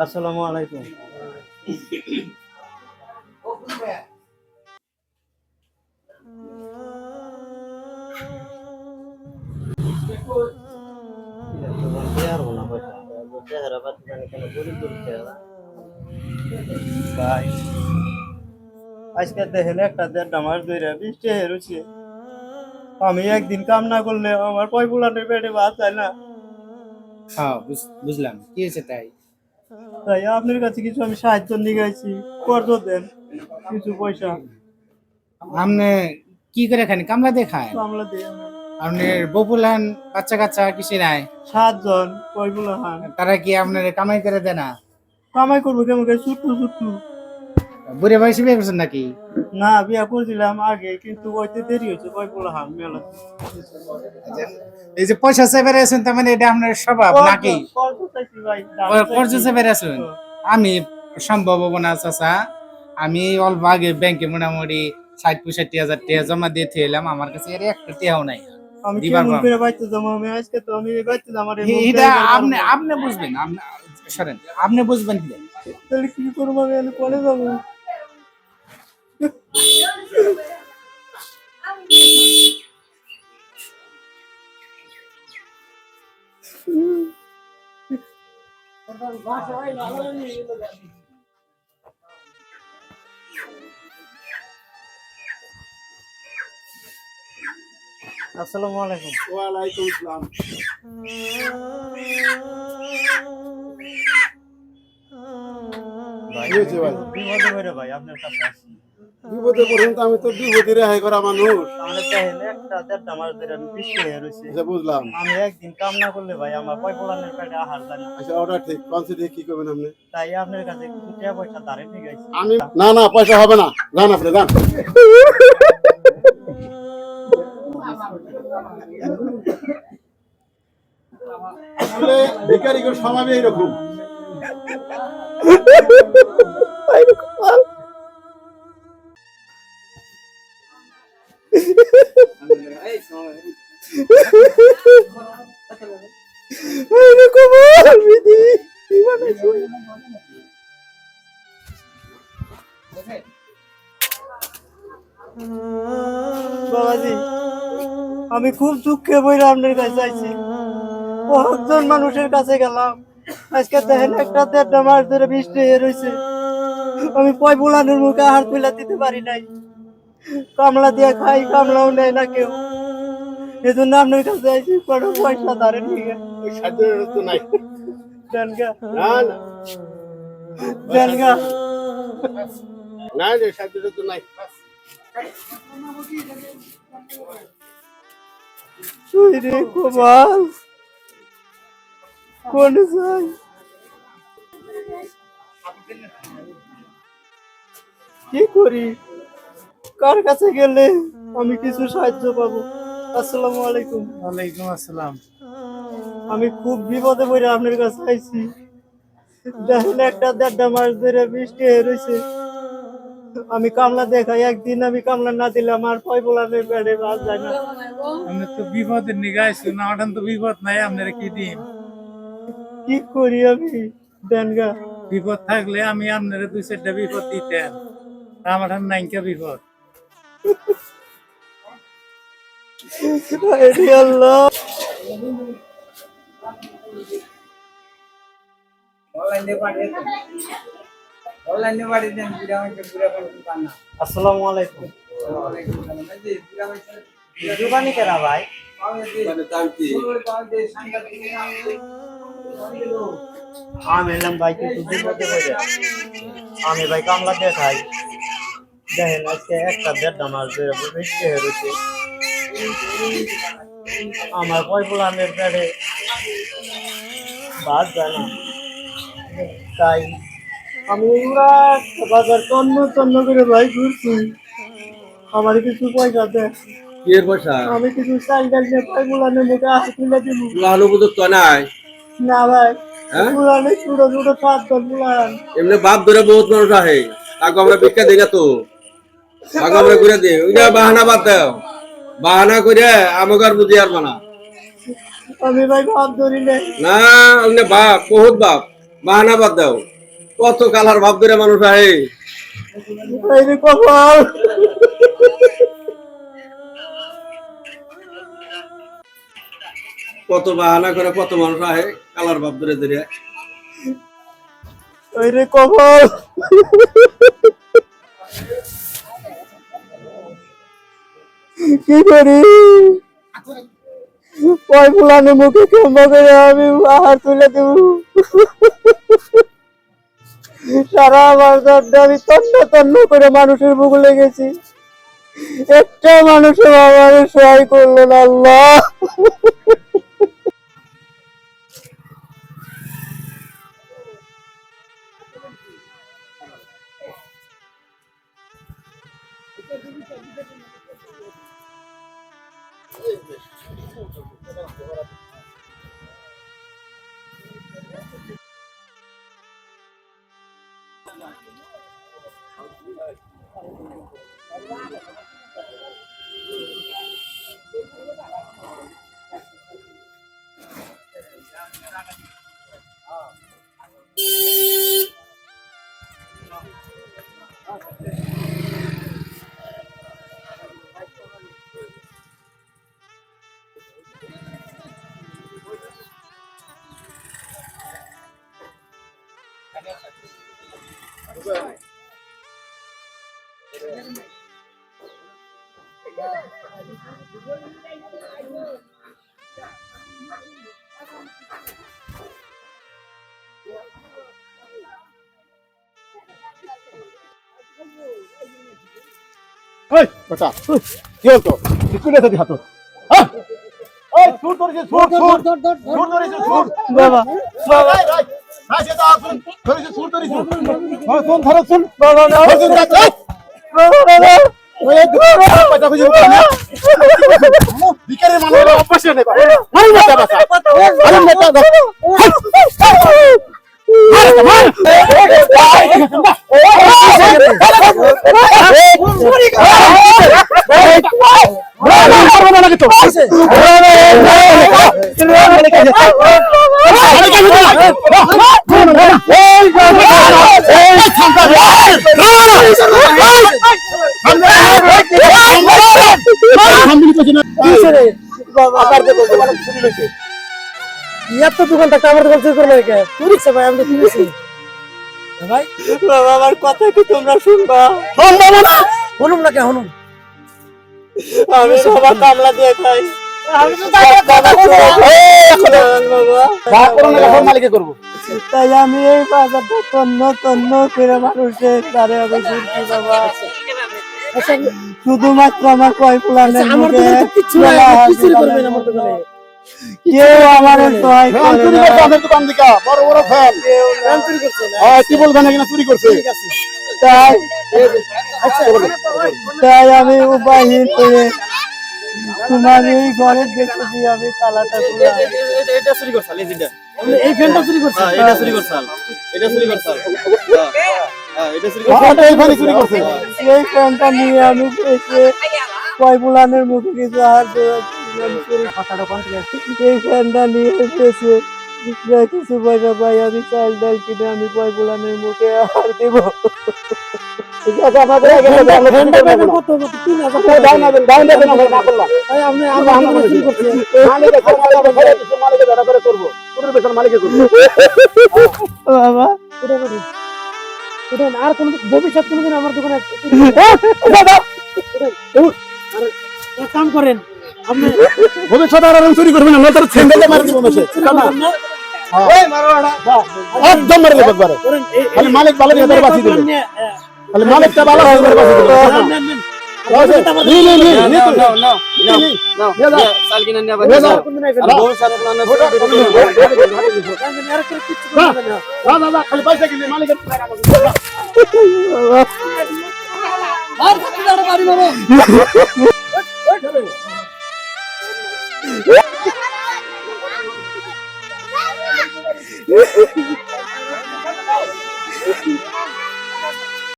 আসসালামু আলাইকুম। ভাই আজকে দেখেন একটা দেড়টা মাস ধরে বৃষ্টি হেরুছে। আমি একদিন কাম না করলে আমার পয় পুলানের পেটে ভাত চায় না। হ্যাঁ, বুঝলাম কি হয়েছে তাই। তাই আপনার কাছে কিছু আমি সাহায্য নিয়ে গেছি, কর্জ দেন কিছু পয়সা। আপনি কি করে খান? কামলা দিয়ে খায়? কামলা দিয়ে আপনার বপুলান বাচ্চা কাচ্চা কিছু নাই? 7 জন পয় পুলাহান। তারা কি আপনার কামাই করে দেয় না? কামাই করবো কেমন ছুট্টু ছুট্টু। বুড়ে বয়সে বিয়ে করছেন নাকি? না, বিয়া করছিলাম আগে, কিন্তু ওইতে দেরি হয়েছে পয় পুলাহান মেলা। এই যে পয়সা চেয়ে বেড়েছেন, তার মানে এটা আপনার স্বভাব নাকি? কর্জ চাইছি ভাই। কর্জ চেয়ে বেড়েছেন? আমি সম্ভব হবো না চাচা। আমি অল্প আগে ব্যাংকে মোটামুটি 60-65,000 টাকা জমা দিয়ে এলাম। আমার কাছে এর একটা টাকাও নাই। আমি কেমন করে বাইতে যাবো? আমি আজকে তো আমি বাইতে যাবো। এটা আপনি বুঝবেন। সরেন, আপনি বুঝবেন কি? তাহলে কি করবো? আমি পরে যাবো। আসসালামু আলাইকুম। ওয়ালাইকুম আসসালাম। ভাই কি হয়েছে ভাই? বিপদে পড়ে ভাই আপনার কাছে আসছি। বিপদে পড়েন তো? আমি তো বিপদে রেহাই করা মানুষ। তাহলে দেখেন একটা দেড়টা মাস ধরে আমি বৃষ্টি হয়ে রয়েছে। আচ্ছা, বুঝলাম। আমি একদিন কাম না করলে ভাই আমার পয় পোলানের পেটে আহার যায় না। আচ্ছা, ওটা ঠিক। কনসিডার কি করবেন আপনি? তাই আপনার কাছে কিছু টাকা পয়সা ধারে নিয়ে গেছি। আমি না না, পয়সা হবে না। যান আপনি, যান। আসলে ভিখারিগর স্বভাবই এইরকম। বাবাজি, আমি খুব দুঃখে বইরা আপনার কাছে আইছি। কয়েকজন মানুষের কাছে গেলাম, আজকে দেখেন একটা দেড়টা মাস ধরে বৃষ্টি হয়ে রয়েছে। আমি পয় পোলানের মুখে আহার তুলে দিতে পারি নাই। কামলা দিয়ে খাই, কামলাও নেয় না কেউ। এজন্য আপনার কাছে আইছি, কোনো পয়সা ধারে নিয়ে ওই সাহায্যের তো নাই। দেন গা, না না, দেন গা। না রে, সাহায্যের তো নাই। তুই রে কোমাল, কোন যাই? কি করি? কার কাছে গেলে আমি কিছু সাহায্য পাবো? আসসালামু আলাইকুম। ওয়ালাইকুম আসসালাম। আমি খুব বিপদে পড়ে আপনার কাছে আইছি। দেখেন একটা দেড়টা মাস ধরে বৃষ্টি হয়ে রয়েছে। আমি কামলা দেখাই, একদিন আমি কামলা না দিলে আমার পয় পোলানের পেটে ভাত যায় না। আপনি তো বিপদের নিগাইছো না, ওঠান তো বিপদ নাই। আপনারা কি দিন? কি করি আমি? দেন গা। বিপদ থাকলে আমি আপনারা 2-4টা বিপদ দিতেন। আমার নাইকা বিপদ। আরে আল্লাহ। আসসালামু আলাইকুম। দোকানি কেনা ভাই? আমি এলাম ভাই কিছু বিপদে পড়ে। আমি ভাই কামলা দিয়ে খাই। দেখেন আজকে একটা দেড়টা মাস ধরে বৃষ্টি হয়ে রয়েছে। আমার পয় পোলানের পেটে ভাত যায় না। তাই আমি পুরা বাজার তন্ন তন্ন করে ভাই ঘুরছি। আমার কিছু পয়সা দেয়। কি এর পয়সা? আমি কিছু চাল ডাল দিয়ে পয় পোলানের মুখে হাত তুলে দিব। লালু বুঝুক তো নাই। না ভাই, হ্যাঁ পুরানে ছোট ছোট 7 পুরান এমনি বাপ ধরে বহুত মানুষ আহে তাকে আমরা ভিক্ষা দিই না তো তাকে আমরা করে দিই ওইটা বাহানা বাদ দাও বাহানা করে আমাকে আর বুঝি আর মানা আমি ভাই ভাব ধরি নাই না ওইটা বাপ বহুত বাপ বাহানা বাদ দাও কত কালার বাপ ধরে মানুষ আহে এই রে কপাল কত বাহানা করে কত মানুষ আহে কালার বাপ ধরে ধরে এই রে কপাল কি করি ওই ফুলানে মুখে কেমন করে আমি আহার তুলে দেব সারা আমার দরদা আমি তন্ন তন্ন করে মানুষের বুক লেগেছি একটা মানুষও আমার সহায় করলো না আল্লাহ এই বেটা কি হতো কিছু নেই তো হাত হ্যাঁ এই সুর ধরেছে সুর সুর সুর ধরেছে সুর বাবা বাবা হ্যাঁ সে তো আসুন ধরেছে সুর ধরেছে হ্যাঁ কোন ধরো শুন বাবা না বাবা ওই পাটা বুঝি না বিকারের মানুষ অভ্যাস নেই মার বেটা বাসা আরে বেটা এত দোকানটা কামার দোকান চুরি করলো কে চুরি ভাই আমি তো কিনেছি ভাই বাবা আমার কথা কি তোমরা শুনবা শুনবা না শুনুম না কে শুনুম আমি সবার কামলা দিয়ে খাই আমি তো কথা বাবা মালিকে করবো তাই আমি এই বাজারটা তন্ন তন্ন করে মানুষের দ্বারে আমি ঘুরছি বাবা শুধুমাত্র আমার কয় ফুলানের মুখে কেউ আমার সহায় করে না। দোকান দিকা বড় বড় ফ্যান কি বলবেন এখানে চুরি করছে তাই তাই আমি উপায়হীন করে তোমার এই ঘরের দেখেছি আমি তালাটা খুলে এটা চুরি করছাল এই ফ্যানটা চুরি করছাল এটা চুরি করছাল এটা চুরি করছাল এটা চুরি এই ফ্যানই চুরি করছে এই ফ্যানটা নিয়ে আমি এসে কয় বুলানের মুখে কিছু আহার এই ফ্যানটা নিয়ে এসেছে কিছু পয়সা পাই আমি চাল ডাল কিনে আমি কয় বুলানের মুখে আহার দেবো বাবা আর কোন ভবিষ্যৎ কোনদিন আমার দোকানে এক কাম করেন আপনি ভবিষ্যতে আর চুরি করবেন না তোর ছেন্ডেলে মারি দিব মেশে একদম মারি দেব একবারে খালি মালিক ভালো দিয়ে বাঁচি দিল খালি মালিকটা ভালো হয়ে বাঁচি দিল খালি পয়সা কিনে মালিকের